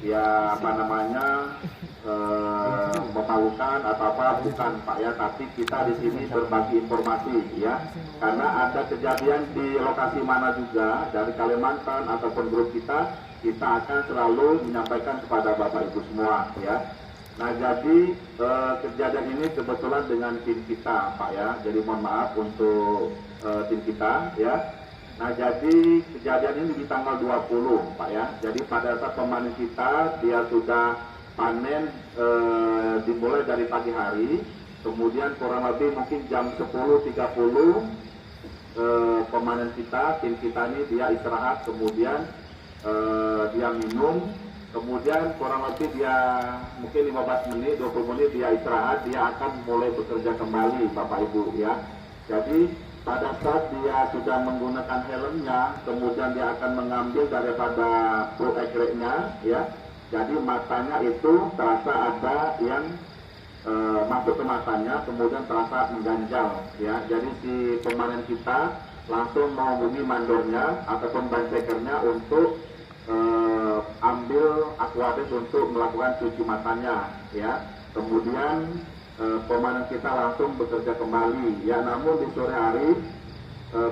ya apa namanya memalukan atau apa, bukan Pak ya, tapi kita di sini berbagi informasi ya, karena ada kejadian di lokasi mana juga dari Kalimantan ataupun grup kita akan selalu menyampaikan kepada Bapak Ibu semua ya. Nah jadi kejadian ini kebetulan dengan tim kita Pak ya, jadi mohon maaf untuk tim kita ya. Nah jadi kejadian ini di tanggal 20 Pak ya, jadi pada saat pemanen kita dia sudah panen dimulai dari pagi hari, kemudian kurang lebih mungkin jam 10.30 pemanen kita, tim kita ini dia istirahat, kemudian dia minum, kemudian kurang lebih dia mungkin 15 menit, 20 menit dia istirahat, dia akan mulai bekerja kembali Bapak Ibu ya. Jadi pada saat dia sudah menggunakan helmnya, kemudian dia akan mengambil daripada pro egrenya ya. Jadi matanya itu terasa ada yang masuk ke matanya, kemudian terasa mengganjal ya. Jadi si pemanen kita langsung menghubungi mandornya ataupun bancekernya untuk ambil Aquades untuk melakukan cuci matanya ya. Kemudian pemanen kita langsung bekerja kembali ya. Namun di sore hari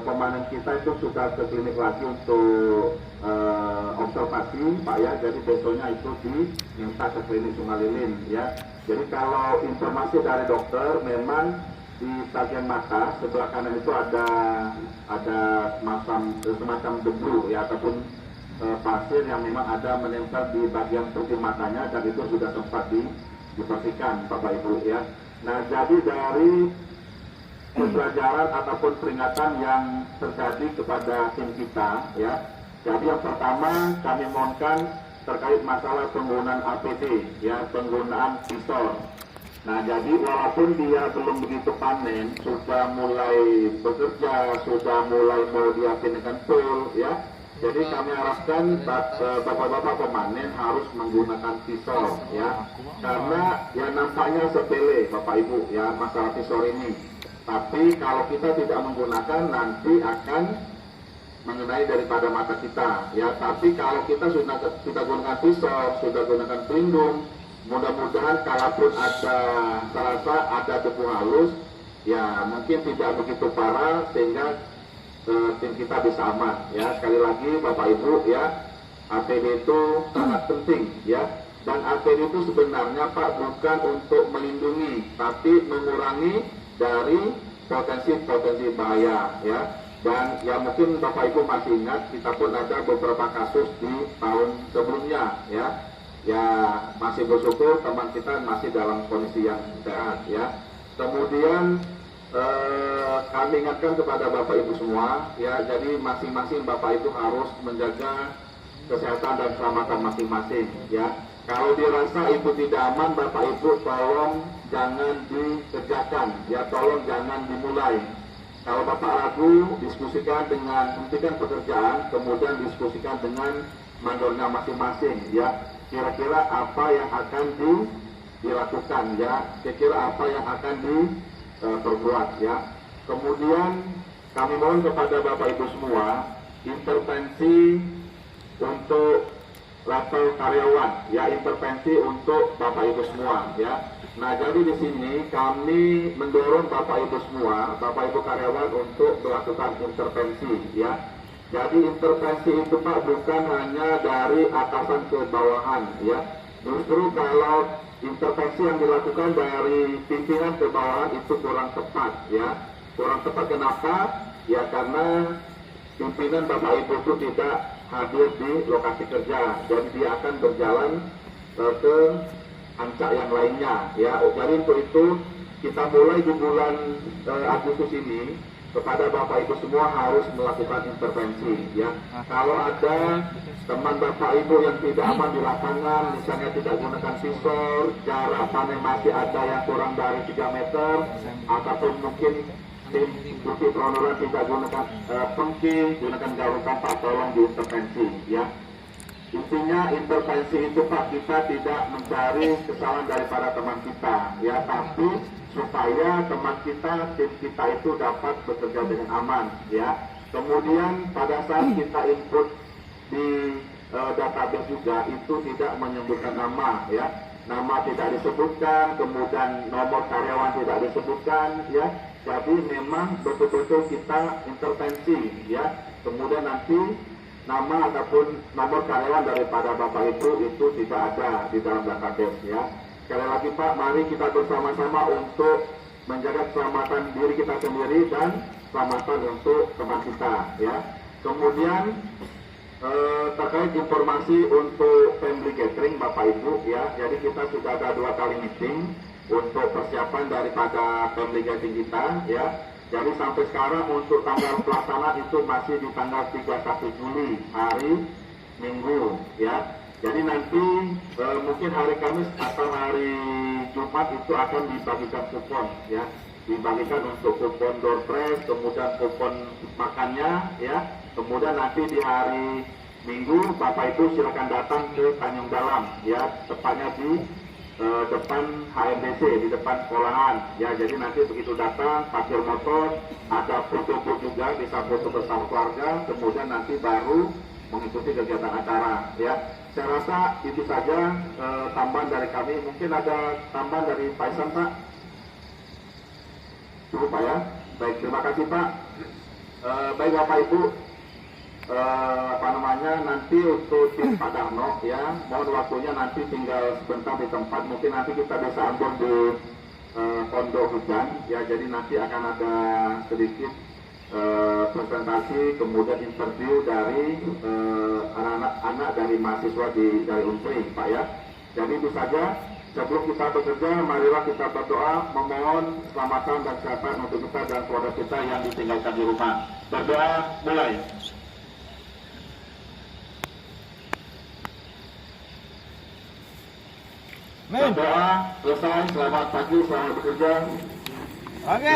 pemanen kita itu sudah ke klinik lagi untuk observasi Pak ya. Jadi besoknya itu diminta ke klinik Sungai Lilin ya. Jadi kalau informasi dari dokter, memang di bagian mata sebelah kanan itu ada semacam debu ya, ataupun pasir yang memang ada menempel di bagian putih matanya, dan itu sudah sempat dibersihkan Bapak Ibu ya. Nah jadi dari pembelajaran ataupun peringatan yang terjadi kepada tim kita ya. Jadi yang pertama kami mohonkan terkait masalah penggunaan APD ya, penggunaan visor. Nah jadi walaupun dia belum begitu panen, sudah mulai bekerja, sudah mulai mau diapinkan full ya. Jadi kami harapkan bapak-bapak pemanen harus menggunakan visor ya. Karena ya nampaknya sepele Bapak Ibu ya masalah visor ini. Tapi kalau kita tidak menggunakan nanti akan mengenai daripada mata kita ya. Tapi kalau kita sudah gunakan visor, sudah gunakan pelindung, mudah-mudahan kalaupun terasa ada debu halus ya mungkin tidak begitu parah, sehingga tim kita bisa aman ya. Sekali lagi Bapak Ibu ya, APD itu sangat penting ya. Dan APD itu sebenarnya Pak bukan untuk melindungi, tapi mengurangi dari potensi bahaya ya. Dan ya mungkin Bapak Ibu masih ingat, kita pun ada beberapa kasus di tahun sebelumnya ya. Ya masih bersyukur teman kita masih dalam kondisi yang sehat ya. Kemudian kami ingatkan kepada Bapak Ibu semua ya, jadi masing-masing Bapak Ibu harus menjaga kesehatan dan keselamatan masing-masing ya. Kalau dirasa itu tidak aman, Bapak Ibu tolong jangan dikerjakan ya, tolong jangan dimulai. Kalau Bapak ragu, diskusikan hentikan pekerjaan, kemudian diskusikan dengan mandornya masing-masing ya. Kira-kira apa yang akan dilakukan ya, kira-kira apa yang akan diperbuat ya. Kemudian kami mohon kepada Bapak Ibu semua intervensi untuk level karyawan ya, intervensi untuk Bapak Ibu semua ya. Nah jadi di sini kami mendorong Bapak Ibu semua, Bapak Ibu karyawan untuk melakukan intervensi ya. Jadi intervensi itu Pak bukan hanya dari atasan ke bawahan ya. Justru kalau intervensi yang dilakukan dari pimpinan ke bawahan itu kurang tepat ya. Kurang tepat kenapa? Ya karena pimpinan Bapak Ibu itu tidak hadir di lokasi kerja, dan dia akan berjalan ke ancak yang lainnya ya. Jadi untuk itu kita mulai di bulan Agustus ini kepada Bapak Ibu semua harus melakukan intervensi ya. Kalau ada teman Bapak Ibu yang tidak aman di lapangan, misalnya tidak gunakan visor, jarak panen masih ada yang kurang dari 3 meter, ataupun mungkin tim bukti peronoran tidak gunakan pengki, gunakan galon kampak, tolong diintervensi ya. Intinya intervensi itu Pak, kita tidak mencari kesalahan daripada teman kita ya, tapi supaya teman kita, tim kita itu dapat bekerja dengan aman ya. Kemudian pada saat kita input di database juga itu tidak menyebutkan nama, ya. Nama tidak disebutkan, kemudian nomor karyawan tidak disebutkan, ya. Jadi memang betul-betul kita intervensi, ya. Kemudian nanti nama ataupun nomor karyawan daripada Bapak Ibu itu tidak ada di dalam database, ya. Sekali lagi Pak, mari kita bersama-sama untuk menjaga keselamatan diri kita sendiri dan keselamatan untuk teman kita, ya. Kemudian terkait informasi untuk family gathering Bapak Ibu, ya, jadi kita sudah ada 2 kali meeting untuk persiapan daripada family gathering kita, ya. Jadi sampai sekarang untuk tanggal pelaksanaan itu masih di tanggal 31 Juli, hari Minggu, ya. Jadi nanti mungkin hari Kamis atau hari Jumat itu akan dibagikan kupon, ya. Dibagikan untuk kupon door prize, kemudian kupon makannya, ya. Kemudian nanti di hari Minggu Bapak Ibu silakan datang ke Tanjung Dalam, ya, tepatnya di depan HMDC, di depan sekolahan, ya. Jadi nanti begitu datang parkir motor, ada foto juga, bisa foto bersama keluarga, kemudian nanti baru mengikuti kegiatan acara, ya. Saya rasa itu saja tambahan dari kami. Mungkin ada tambahan dari Pak Isan, Pak? Cukup Pak, ya. Baik, terima kasih Pak. Baik Bapak Ibu, nanti untuk tim Pak Darno, ya, mohon waktunya nanti tinggal sebentar di tempat, mungkin nanti kita bisa ambil di pondok hujan, ya. Jadi nanti akan ada sedikit presentasi, kemudian interview dari anak-anak dari mahasiswa dari Unsri, Pak, ya. Jadi itu saja. Sebelum kita bekerja, marilah kita berdoa memohon keselamatan dan kesehatan untuk kita dan keluarga kita yang ditinggalkan di rumah. Berdoa mulai. Berdoa selesai. Selamat pagi, selamat bekerja. Oke.